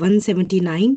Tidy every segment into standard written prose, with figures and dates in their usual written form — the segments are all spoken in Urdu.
179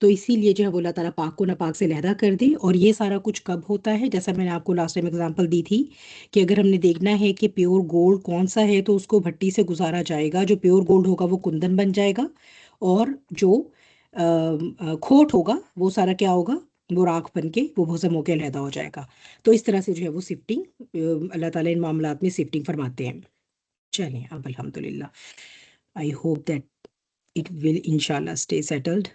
تو اسی لیے جو ہے وہ اللہ تعالیٰ پاک کو ناپاک سے علیحدہ کر دے. اور یہ سارا کچھ کب ہوتا ہے؟ جیسا میں نے آپ کو لاسٹ ٹائم اگزامپل دی تھی کہ اگر ہم نے دیکھنا ہے کہ پیور گولڈ کون سا ہے تو اس کو بھٹی سے گزارا جائے گا. جو پیور گولڈ ہوگا وہ کندن بن جائے گا، اور جو کھوٹ ہوگا وہ سارا کیا ہوگا؟ وہ راکھ بن کے وہ بھوسموں کے علیحدہ ہو جائے گا. تو اس طرح سے جو ہے وہ سفٹنگ، اللہ تعالیٰ ان معاملات میں سفٹنگ فرماتے ہیں. چلیں اب الحمدللہ، I hope that it will انشاءاللہ اسٹے سیٹلڈ.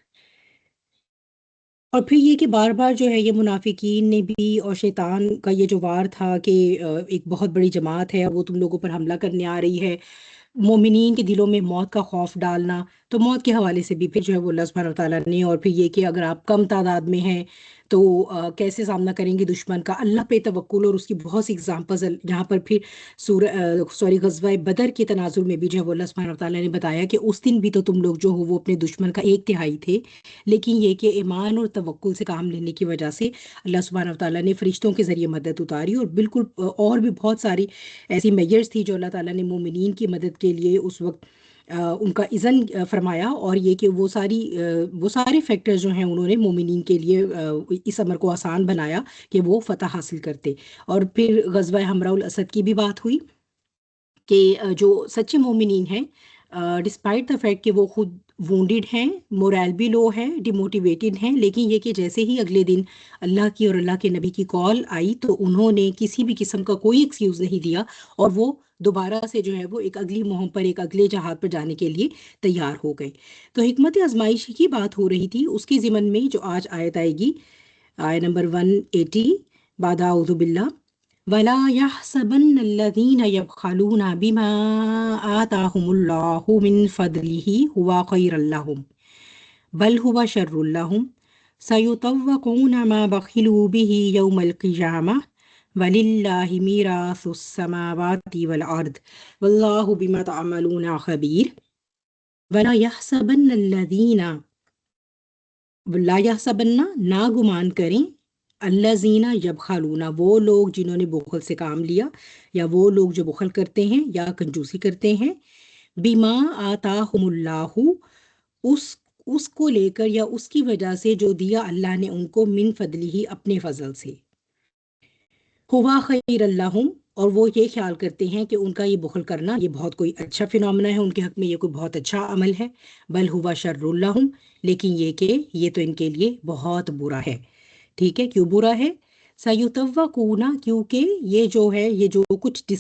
اور پھر یہ کہ بار بار جو ہے یہ منافقین نے بھی اور شیطان کا یہ جو وار تھا کہ ایک بہت بڑی جماعت ہے اور وہ تم لوگوں پر حملہ کرنے آ رہی ہے، مومنین کے دلوں میں موت کا خوف ڈالنا. تو موت کے حوالے سے بھی پھر جو ہے وہ اللہ سبحانہ وتعالیٰ نے، اور پھر یہ کہ اگر آپ کم تعداد میں ہیں تو کیسے سامنا کریں گے دشمن کا، اللہ پہ توکل. اور اس کی بہت سی اگزامپلز یہاں پر پھر غزوہ بدر کے تناظر میں بھی جو ہے وہ اللہ سبحانہ وتعالیٰ نے بتایا کہ اس دن بھی تو تم لوگ جو ہو وہ اپنے دشمن کا 1/3 تھے، لیکن یہ کہ ایمان اور توکل سے کام لینے کی وجہ سے اللہ سبحانہ وتعالیٰ نے فرشتوں کے ذریعے مدد اتاری. اور بالکل اور بھی بہت ساری ایسی میجرز تھی جو اللہ تعالیٰ نے مومنین کی مدد کے لیے اس وقت ان کا اذن فرمایا. اور یہ کہ وہ سارے فیکٹرز جو ہیں انہوں نے مومنین کے لیے اس امر کو آسان بنایا کہ وہ فتح حاصل کرتے. اور پھر غزوہ حمراء الاسد کی بھی بات ہوئی کہ جو سچے مومنین ہیں، ڈسپائٹ دا فیکٹ کہ وہ خود وونڈڈ ہیں، مورال بھی لو ہے، ڈیموٹیویٹڈ ہیں، لیکن یہ کہ جیسے ہی اگلے دن اللہ کی اور اللہ کے نبی کی کال آئی تو انہوں نے کسی بھی قسم کا کوئی ایکسکیوز نہیں دیا، اور وہ دوبارہ سے جو ہے وہ ایک اگلی مہم پر، ایک اگلے جہاد پر جانے کے لیے تیار ہو گئے. تو حکمت آزمائش کی بات ہو رہی تھی، اس کے ضمن میں جو آج آیت آئے گی، آیت نمبر 180، بعد اعوذ باللہ، وَلَا يَحْسَبَنَّ الَّذِينَ يَبْخَلُونَ بِمَا آتَاهُمُ اللَّهُ مِنْ فَضْلِهِ هُوَ خَيْرًا لَهُمْ بَلْ هُوَ شَرٌّ لَهُمْ سَيُطَوَّقُونَ مَا بَخِلُوا بِهِ يَوْمَ الْقِيَامَةِ وَلِلَّهِ مِيرَاثُ السَّمَاوَاتِ وَالْأَرْضِ وَاللَّهُ بِمَا تَعْمَلُونَ خَبِيرٌ. وَلَا يَحْسَبَنَّ الَّذِينَ، لا یحسبن، نہ گمان کریں، الذین یبخلون، وہ لوگ جنہوں نے بخل سے کام لیا، یا وہ لوگ جو بخل کرتے ہیں یا کنجوسی کرتے ہیں، بما آتاہم اللہ، اس کو لے کر یا اس کی وجہ سے جو دیا اللہ نے ان کو، من فضلہ، اپنے فضل سے، ہوا خیر اللہم، اور وہ یہ خیال کرتے ہیں کہ ان کا یہ بخل کرنا یہ بہت کوئی اچھا فینومنا ہے، ان کے حق میں یہ کوئی بہت اچھا عمل ہے. بل ہوا شر اللہم، لیکن یہ کہ یہ تو ان کے لیے بہت برا ہے. ٹھیک ہے، کیوں برا ہے؟ سیطوقون، کیونکہ یہ جو ہے، یہ جو کچھ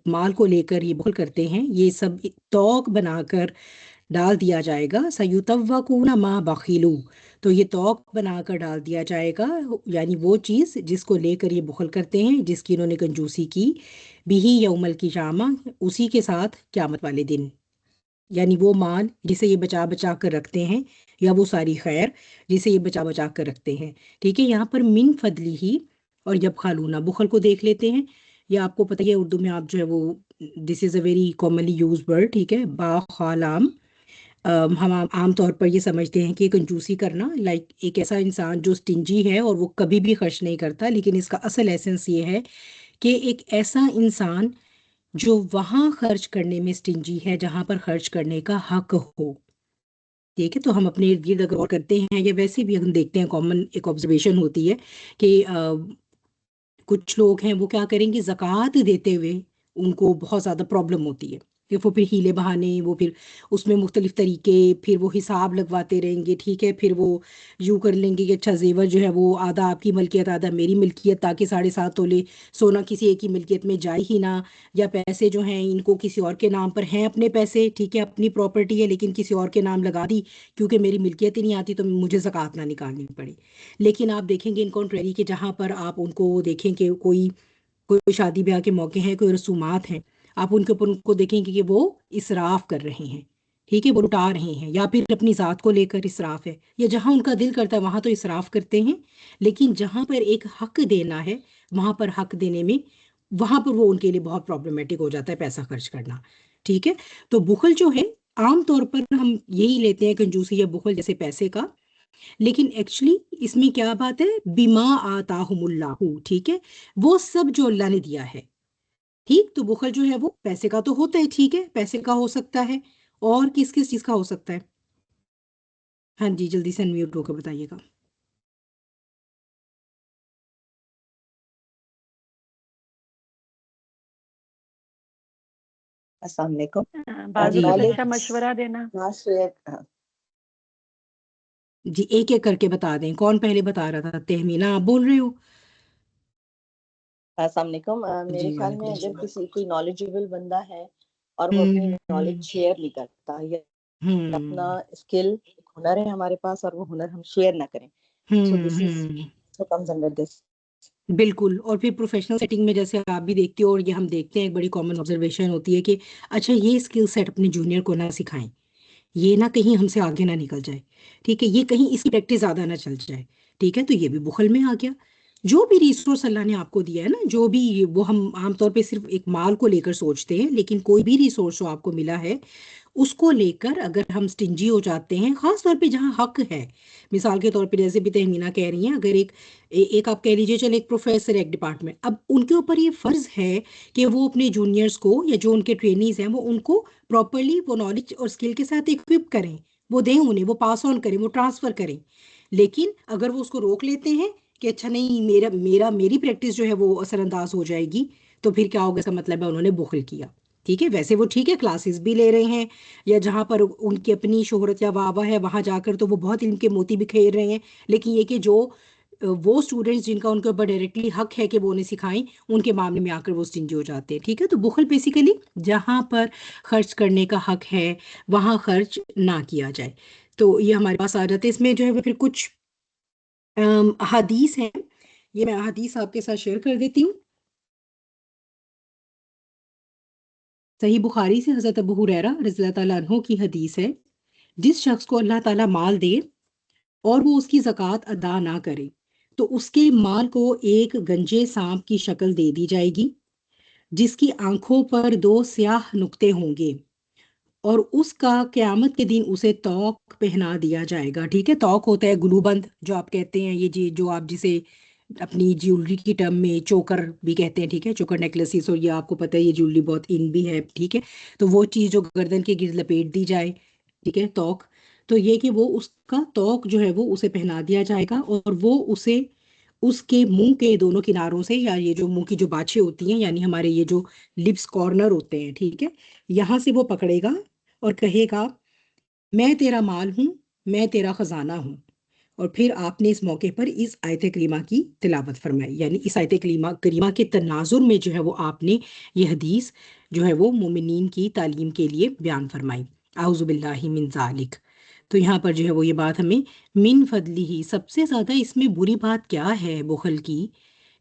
مال کو لے کر یہ بخل کرتے ہیں، یہ سب توق بنا کر ڈال دیا جائے گا. سیطوقون ما بخیلو، تو یہ توق بنا کر ڈال دیا جائے گا، یعنی وہ چیز جس کو لے کر یہ بخل کرتے ہیں، جس کی انہوں نے کنجوسی کی، بھی یوم القیامہ، اسی کے ساتھ قیامت والے دن. یعنی وہ مال جسے یہ بچا بچا کر رکھتے ہیں، یا وہ ساری خیر جسے یہ بچا بچا کر رکھتے ہیں. ٹھیک ہے، یہاں پر من فضلی ہی اور جب خالونہ، بخل کو دیکھ لیتے ہیں. یا آپ کو پتہ ہے اردو میں آپ جو ہے وہ، this is a very commonly use word. ٹھیک ہے، با خالام، ہم عام طور پر یہ سمجھتے ہیں کہ کنجوسی کرنا لائک ایک ایسا انسان جو سٹنجی ہے اور وہ کبھی بھی خرچ نہیں کرتا، لیکن اس کا اصل ایسنس یہ ہے کہ ایک ایسا انسان جو وہاں خرچ کرنے میں سٹنجی ہے جہاں پر خرچ کرنے کا حق ہو. ٹھیک ہے، تو ہم اپنے ارد گرد اگر غور کرتے ہیں یا ویسے بھی ہم دیکھتے ہیں، کامن ایک آبزرویشن ہوتی ہے کہ کچھ لوگ ہیں وہ کیا کریں گے، زکوٰۃ دیتے ہوئے ان کو بہت زیادہ پرابلم ہوتی ہے کہ وہ پھر ہیلے بہانے، وہ پھر اس میں مختلف طریقے، پھر وہ حساب لگواتے رہیں گے. ٹھیک ہے، پھر وہ یوں کر لیں گے کہ اچھا زیور جو ہے وہ آدھا آپ کی ملکیت آدھا میری ملکیت، تاکہ 7.5 تولے سونا کسی ایک کی ملکیت میں جائے ہی نہ، یا پیسے جو ہیں ان کو کسی اور کے نام پر ہیں، اپنے پیسے، ٹھیک ہے، اپنی پراپرٹی ہے لیکن کسی اور کے نام لگا دی کیونکہ میری ملکیت ہی نہیں آتی تو مجھے زکوٰۃ نہ نکالنی پڑے. لیکن آپ دیکھیں گے ان کانٹریری کہ جہاں پر آپ ان کو دیکھیں کہ کوئی شادی بیاہ کے موقع ہیں، کوئی رسومات ہیں، آپ ان کے اوپر ان کو دیکھیں گے کہ وہ اسراف کر رہے ہیں. ٹھیک ہے، وہ لٹا رہے ہیں، یا پھر اپنی ذات کو لے کر اسراف ہے، یا جہاں ان کا دل کرتا ہے وہاں تو اسراف کرتے ہیں، لیکن جہاں پر ایک حق دینا ہے وہاں پر حق دینے میں، وہاں پر وہ ان کے لیے بہت پرابلمٹک ہو جاتا ہے پیسہ خرچ کرنا. ٹھیک ہے، تو بخل جو ہے عام طور پر ہم یہی لیتے ہیں کنجوسی یا بخل جیسے پیسے کا، لیکن ایکچولی اس میں کیا بات ہے، بما آتاہم اللہ. ٹھیک ہے، وہ سب جو اللہ نے دیا ہے. ٹھیک، تو بخل جو ہے وہ پیسے کا تو ہوتا ہے، ٹھیک ہے، پیسے کا ہو سکتا ہے، اور کس کس چیز کا ہو سکتا ہے؟ ہاں جی، جلدی سے انمیوٹ ہو کے بتائیے گا. السلام علیکم. بازو جی کچھ نالج اچھا مشورہ دینا. جی ایک ایک کر کے بتا دیں. کون پہلے بتا رہا تھا؟ تہمینہ آپ بول رہے ہو؟ السلام علیکم. میرے جی خیال وعلیکم میں اگر السلام. کسی کوئی نالجبل بندہ ہے اور وہ اپنی نالج شیئر نہیں کرتا، یا اپنا اسکل ہنر ہے ہمارے پاس اور وہ ہنر ہم شیئر نہ کریں، سو دس از کمز انڈر دس. بالکل. اور پھر پروفیشنل سیٹنگ میں جیسے آپ بھی دیکھتے ہو اور یہ ہم دیکھتے ہیں، ایک بڑی کامن آبزرویشن ہوتی ہے کہ اچھا یہ اسکل سیٹ اپنے جونیئر کو نہ سکھائیں، یہ نہ کہیں ہم سے آگے نہ نکل جائے، ٹھیک ہے، یہ کہیں اس کی پریکٹس زیادہ نہ چل جائے، ٹھیک ہے. تو یہ بھی بخل میں آ گیا. جو بھی ریسورس اللہ نے آپ کو دیا ہے نا، جو بھی، وہ ہم عام طور پہ صرف ایک مال کو لے کر سوچتے ہیں، لیکن کوئی بھی ریسورس جو آپ کو ملا ہے اس کو لے کر اگر ہم سٹنجی ہو جاتے ہیں، خاص طور پہ جہاں حق ہے، مثال کے طور پہ جیسے بھی تہمینہ کہہ رہی ہیں، اگر ایک آپ کہہ لیجئے چل ایک پروفیسر ایک ڈپارٹمنٹ، اب ان کے اوپر یہ فرض ہے کہ وہ اپنے جونیئرز کو یا جو ان کے ٹرینیز ہیں وہ ان کو پراپرلی وہ نالج اور اسکل کے ساتھ اکوپ کریں، وہ دیں انہیں، وہ پاس آن کریں، وہ ٹرانسفر کریں. لیکن اگر وہ اس کو روک لیتے ہیں کہ اچھا نہیں، میری پریکٹس جو ہے وہ اثر انداز ہو جائے گی، تو پھر کیا ہوگا؟ اس کا مطلب ہے انہوں نے بخل کیا. ٹھیک ہے، ویسے وہ ٹھیک ہے کلاسز بھی لے رہے ہیں، یا جہاں پر ان کی اپنی شہرت یا واہ واہ ہے وہاں جا کر تو وہ بہت علم کے موتی بکھیر رہے ہیں، لیکن یہ کہ جو وہ اسٹوڈنٹس جن کا ان کے اوپر ڈائریکٹلی حق ہے کہ وہ انہیں سکھائیں، ان کے معاملے میں آ کر وہ سٹنجی ہو جاتے ہیں. ٹھیک ہے، تو بخل بیسیکلی جہاں پر خرچ کرنے کا حق ہے وہاں خرچ نہ کیا جائے. تو یہ ہمارے پاس آ جاتے ہیں. اس میں جو ہے وہ پھر کچھ احادیث ہیں، یہ میں احادیث آپ کے ساتھ شیئر کر دیتی ہوں. صحیح بخاری سے حضرت ابو ہریرہ رضی اللہ تعالیٰ عنہ کی حدیث ہے، جس شخص کو اللہ تعالیٰ مال دے اور وہ اس کی زکوٰۃ ادا نہ کرے تو اس کے مال کو ایک گنجے سانپ کی شکل دے دی جائے گی، جس کی آنکھوں پر 2 سیاہ نقطے ہوں گے، اور اس کا قیامت کے دن اسے توق پہنا دیا جائے گا. ٹھیک ہے، توق ہوتا ہے گلو بند جو آپ کہتے ہیں، یہ جی جو آپ جسے اپنی جیولری کی ٹرم میں چوکر بھی کہتے ہیں. ٹھیک ہے، چوکر نیکلسز، اور یہ آپ کو پتہ ہے یہ جیولری بہت ان بھی ہے. ٹھیک ہے، تو وہ چیز جو گردن کے گرد لپیٹ دی جائے، ٹھیک ہے، توق. تو یہ کہ وہ اس کا توق جو ہے وہ اسے پہنا دیا جائے گا، اور وہ اسے اس کے منہ کے دونوں کناروں سے، یا یہ جو منہ کی جو باچھیں ہوتی ہیں، یعنی ہمارے یہ جو لپس کارنر ہوتے ہیں، ٹھیک ہے، یہاں سے وہ پکڑے گا اور کہے گا میں تیرا مال ہوں، میں تیرا خزانہ ہوں. اور پھر آپ نے اس موقع پر اس آیت کریمہ کی تلاوت فرمائی، یعنی اس آیت کریمہ کے تناظر میں جو ہے وہ آپ نے یہ حدیث جو ہے وہ مومنین کی تعلیم کے لیے بیان فرمائی. اعوذ باللہ من ذالک. تو یہاں پر جو ہے وہ یہ بات ہمیں من فضلی ہی، سب سے زیادہ اس میں بری بات کیا ہے بخل کی،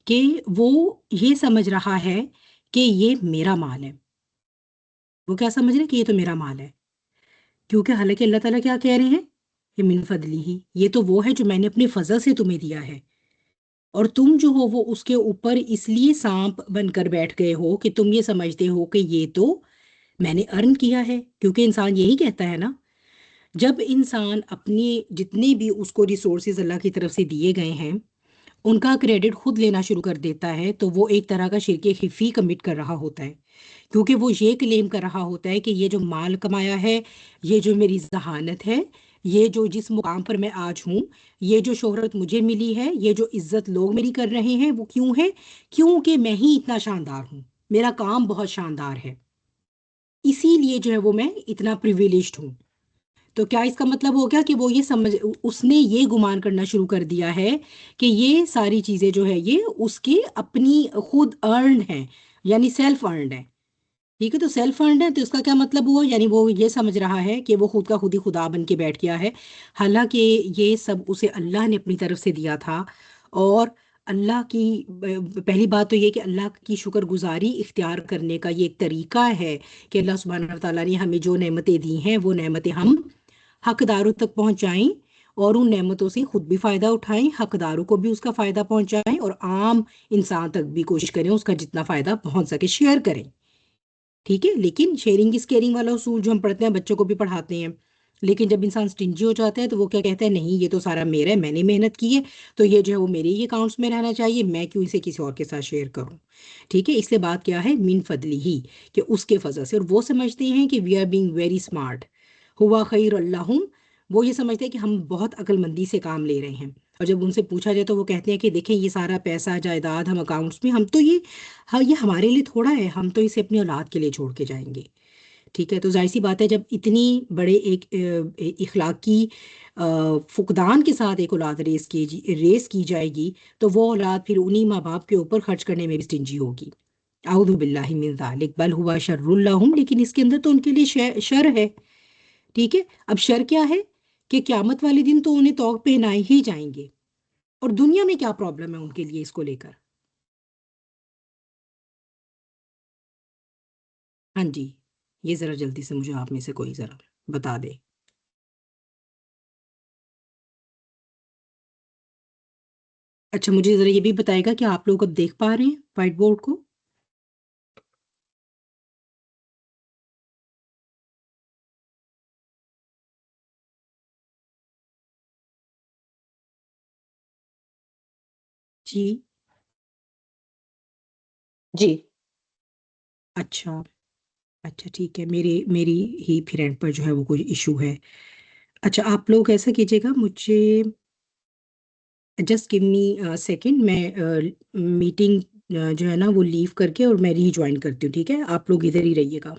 کہ وہ یہ سمجھ رہا ہے کہ یہ میرا مال ہے. وہ کیا سمجھ رہے ہیں کہ یہ تو میرا مال ہے، کیونکہ حالانکہ اللہ تعالیٰ کیا کہہ رہے ہیں کہ من فضلی ہی، یہ تو وہ ہے جو میں نے اپنے فضل سے تمہیں دیا ہے، اور تم جو ہو وہ اس کے اوپر اس لیے سانپ بن کر بیٹھ گئے ہو کہ تم یہ سمجھتے ہو کہ یہ تو میں نے ارن کیا ہے. کیونکہ انسان یہی کہتا ہے نا، جب انسان اپنی جتنے بھی اس کو ریسورسز اللہ کی طرف سے دیے گئے ہیں ان کا کریڈٹ خود لینا شروع کر دیتا ہے، تو وہ ایک طرح کا شرک خفی کمٹ کر رہا ہوتا ہے. کیونکہ وہ یہ کلیم کر رہا ہوتا ہے کہ یہ جو مال کمایا ہے، یہ جو میری ذہانت ہے، یہ جو جس مقام پر میں آج ہوں، یہ جو شہرت مجھے ملی ہے، یہ جو عزت لوگ میری کر رہے ہیں، وہ کیوں ہے؟ کیونکہ میں ہی اتنا شاندار ہوں، میرا کام بہت شاندار ہے، اسی لیے جو ہے وہ میں اتنا پریویلیجڈ ہوں. تو کیا اس کا مطلب ہو گیا کہ وہ یہ اس نے یہ گمان کرنا شروع کر دیا ہے کہ یہ ساری چیزیں جو ہے یہ اس کی اپنی خود ارنڈ ہیں، یعنی سیلف ارنڈ ہے. ٹھیک ہے، تو سیلف ارنڈ ہے تو اس کا کیا مطلب ہوا؟ یعنی وہ یہ سمجھ رہا ہے کہ وہ خود کا خود ہی خدا بن کے بیٹھ گیا ہے، حالانکہ یہ سب اسے اللہ نے اپنی طرف سے دیا تھا. اور اللہ کی پہلی بات تو یہ کہ اللہ کی شکر گزاری اختیار کرنے کا یہ ایک طریقہ ہے کہ اللہ سبحانہ و تعالیٰ نے ہمیں جو نعمتیں دی ہیں وہ نعمتیں ہم حقداروں تک پہنچائیں، اور ان نعمتوں سے خود بھی فائدہ اٹھائیں، حقداروں کو بھی اس کا فائدہ پہنچائیں، اور عام انسان تک بھی کوشش کریں اس کا جتنا فائدہ پہنچ سکے شیئر کریں. ٹھیک ہے، لیکن شیئرنگ از کیئرنگ والا اصول جو ہم پڑھتے ہیں بچوں کو بھی پڑھاتے ہیں، لیکن جب انسان سٹنجی ہو جاتا ہے تو وہ کیا کہتا ہے، نہیں یہ تو سارا میرا ہے، میں نے محنت کی ہے، تو یہ جو ہے وہ میرے ہی اکاؤنٹس میں رہنا چاہیے، میں کیوں اسے کسی اور کے ساتھ شیئر کروں. ٹھیک ہے، اس سے بات کیا ہے، من فضلی ہی، کہ اس کے فضل سے. اور وہ سمجھتے ہیں کہ we are being very smart, ہوا خیر اللہ وہ یہ سمجھتے ہیں کہ ہم بہت عقل مندی سے کام لے رہے ہیں، اور جب ان سے پوچھا جائے تو وہ کہتے ہیں کہ دیکھیں یہ سارا پیسہ جائیداد ہم اکاؤنٹس میں، ہم تو یہ، ہاں یہ ہمارے لیے تھوڑا ہے، ہم تو اسے اپنی اولاد کے لیے چھوڑ کے جائیں گے. ٹھیک ہے، تو ظاہر سی بات ہے جب اتنی بڑے ایک اخلاقی فقدان کے ساتھ ایک اولاد ریس کی جائے گی، تو وہ اولاد پھر انہی ماں باپ کے اوپر خرچ کرنے میں بھی سٹنجی ہوگی. اعوذ باللہ من ذالک بل ہوا شر لہم، لیکن اس کے اندر تو ان کے لیے شر ہے. ٹھیک ہے، اب شر کیا ہے کہ قیامت والے دن تو انہیں طوق پہنائے ہی جائیں گے، اور دنیا میں کیا پرابلم ہے ان کے لیے اس کو لے کر. ہاں جی، یہ ذرا جلدی سے مجھے آپ میں سے کوئی ذرا بتا دے. اچھا، مجھے ذرا یہ بھی بتائے گا کہ آپ لوگ اب دیکھ پا رہے ہیں وائٹ بورڈ کو؟ جی. جی. اچھا. اچھا ٹھیک ہے، میری ہی فرینڈ پر جو ہے وہ کوئی ایشو ہے. اچھا، آپ لوگ ایسا کیجیے گا، مجھے جسٹ گیو می سیکنڈ، میں میٹنگ جو ہے نا وہ لیو کر کے اور میں ری جوائن کرتی ہوں. ٹھیک ہے، آپ لوگ ادھر ہی رہیے گا.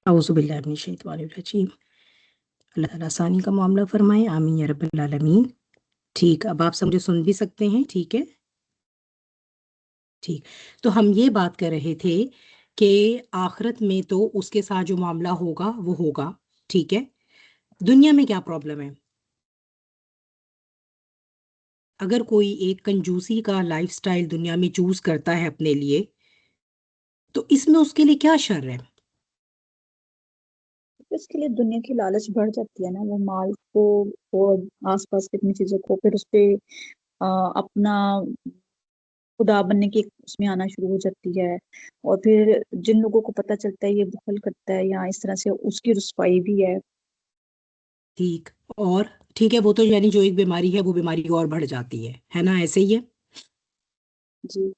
اعوذ باللہ من الشیطان الرجیم. اللہ تعالیٰ آسانی کا معاملہ فرمائے، آمین یا رب العالمین. ٹھیک، اب آپ مجھے سن بھی سکتے ہیں؟ ٹھیک ہے. ٹھیک، تو ہم یہ بات کر رہے تھے کہ آخرت میں تو اس کے ساتھ جو معاملہ ہوگا وہ ہوگا. ٹھیک ہے، دنیا میں کیا پرابلم ہے؟ اگر کوئی ایک کنجوسی کا لائف سٹائل دنیا میں چوز کرتا ہے اپنے لیے، تو اس میں اس کے لیے کیا شر ہے؟ اس کے لیے دنیا کی لالچ بڑھ جاتی ہے نا، وہ مال کو اور آس پاس کی اپنی چیزوں کو پھر اس پہ اپنا خدا بننے کی اس میں آنا شروع ہو جاتی ہے. اور پھر جن لوگوں کو پتہ چلتا ہے یہ بخل کرتا ہے یا اس طرح سے، اس کی رسوائی بھی ہے. ٹھیک، اور ٹھیک ہے، وہ تو یعنی جو ایک بیماری ہے وہ بیماری اور بڑھ جاتی ہے نا، ایسے ہی ہے. جی.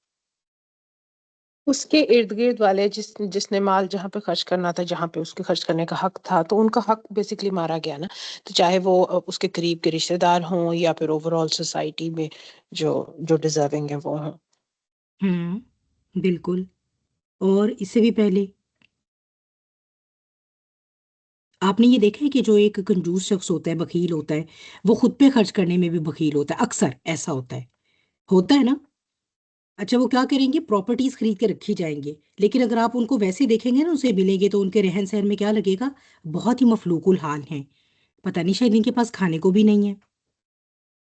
اس کے ارد گرد والے جس نے مال جہاں پہ خرچ کرنا تھا، جہاں پہ اس کے خرچ کرنے کا حق تھا، تو ان کا حق بیسیکلی مارا گیا نا. تو چاہے وہ اس کے قریب کے رشتہ دار ہوں یا پھر اوور آل سوسائٹی میں جو ڈیزرونگ ہے وہ ہوں. بالکل. اور اس سے بھی پہلے آپ نے یہ دیکھا ہے کہ جو ایک کنجوس شخص ہوتا ہے، بخیل ہوتا ہے، وہ خود پہ خرچ کرنے میں بھی بخیل ہوتا ہے. اکثر ایسا ہوتا ہے نا. اچھا، وہ کیا کریں گے؟ پراپرٹیز خرید کے رکھی جائیں گے، لیکن اگر آپ ان کو ویسے دیکھیں گے نا، اسے ملیں گے، تو ان کے رہن سہن میں کیا لگے گا؟ بہت ہی مفلوق الحال ہیں، پتہ نہیں شاید ان کے پاس کھانے کو بھی نہیں ہے.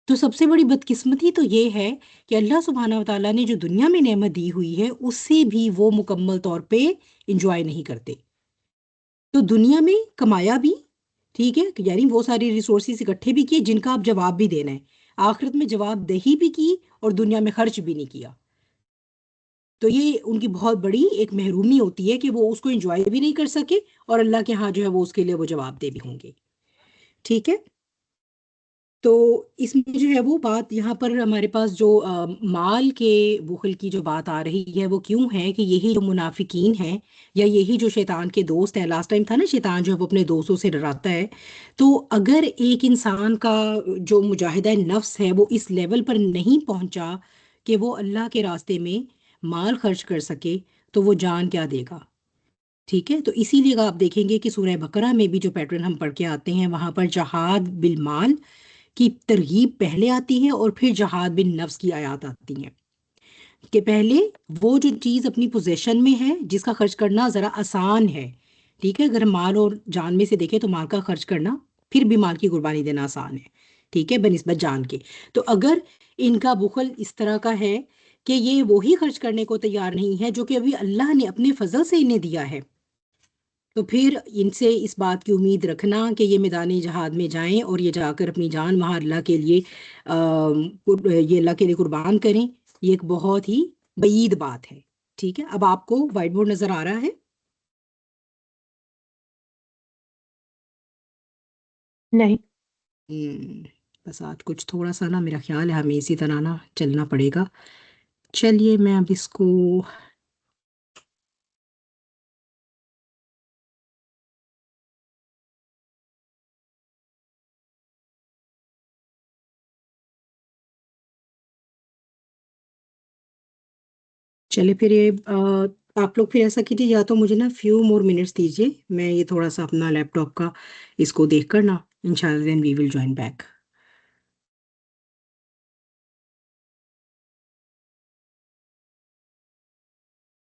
تو سب سے بڑی بدقسمتی تو یہ ہے کہ اللہ سبحانہ و تعالیٰ نے جو دنیا میں نعمت دی ہوئی ہے اس سے بھی وہ مکمل طور پہ انجوائے نہیں کرتے. تو دنیا میں کمایا بھی، ٹھیک ہے، یعنی وہ ساری ریسورسز اکٹھے بھی کیے جن کا آپ جواب بھی دینا ہے، آخرت میں جواب دہی بھی کی اور دنیا میں خرچ بھی نہیں کیا. تو یہ ان کی بہت بڑی ایک محرومی ہوتی ہے کہ وہ اس کو انجوائے بھی نہیں کر سکے، اور اللہ کے ہاں جو ہے وہ اس کے لیے وہ جواب دہ بھی ہوں گے. ٹھیک ہے، تو اس میں جو ہے وہ بات یہاں پر ہمارے پاس جو مال کے بخل کی جو بات آ رہی ہے وہ کیوں ہے کہ یہی جو منافقین ہیں یا یہی جو شیطان کے دوست ہیں، لاسٹ ٹائم تھا نا شیطان جو ہے وہ اپنے دوستوں سے ڈراتا ہے. تو اگر ایک انسان کا جو مجاہدہ نفس ہے وہ اس لیول پر نہیں پہنچا کہ وہ اللہ کے راستے میں مال خرچ کر سکے، تو وہ جان کیا دے گا؟ ٹھیک ہے، تو اسی لیے آپ دیکھیں گے کہ سورہ بقرہ میں بھی جو پیٹرن ہم پڑھ کے آتے ہیں وہاں پر جہاد بالمال کی ترغیب پہلے آتی ہے، اور پھر جہاد بن نفس کی آیات آتی ہیں کہ پہلے وہ جو چیز اپنی پوزیشن میں ہے جس کا خرچ کرنا ذرا آسان ہے. ٹھیک ہے، اگر مال اور جان میں سے دیکھیں تو مال کا خرچ کرنا، پھر بھی مال کی قربانی دینا آسان ہے، ٹھیک ہے، بنسبت جان کے. تو اگر ان کا بخل اس طرح کا ہے کہ یہ وہی خرچ کرنے کو تیار نہیں ہے جو کہ ابھی اللہ نے اپنے فضل سے انہیں دیا ہے، تو پھر ان سے اس بات کی امید رکھنا کہ یہ میدان جہاد میں جائیں اور یہ جا کر اپنی جان وہاں اللہ کے لیے یہ اللہ کے لیے قربان کریں، یہ ایک بہت ہی بعید بات ہے. ٹھیک ہے، اب آپ کو وائٹ بورڈ نظر آ رہا ہے؟ نہیں بس آج کچھ تھوڑا سا نا میرا خیال ہے ہمیں اسی طرح نا چلنا پڑے گا. چلیے میں اب اس کو چلے پھر یہ آپ لوگ پھر ایسا کیجیے، یا تو مجھے نا فیو مور منٹس دیجیے، میں یہ تھوڑا سا اپنا لیپ ٹاپ کا اس کو دیکھ کر نا انشاءاللہ دین وی ول جوائن بیک.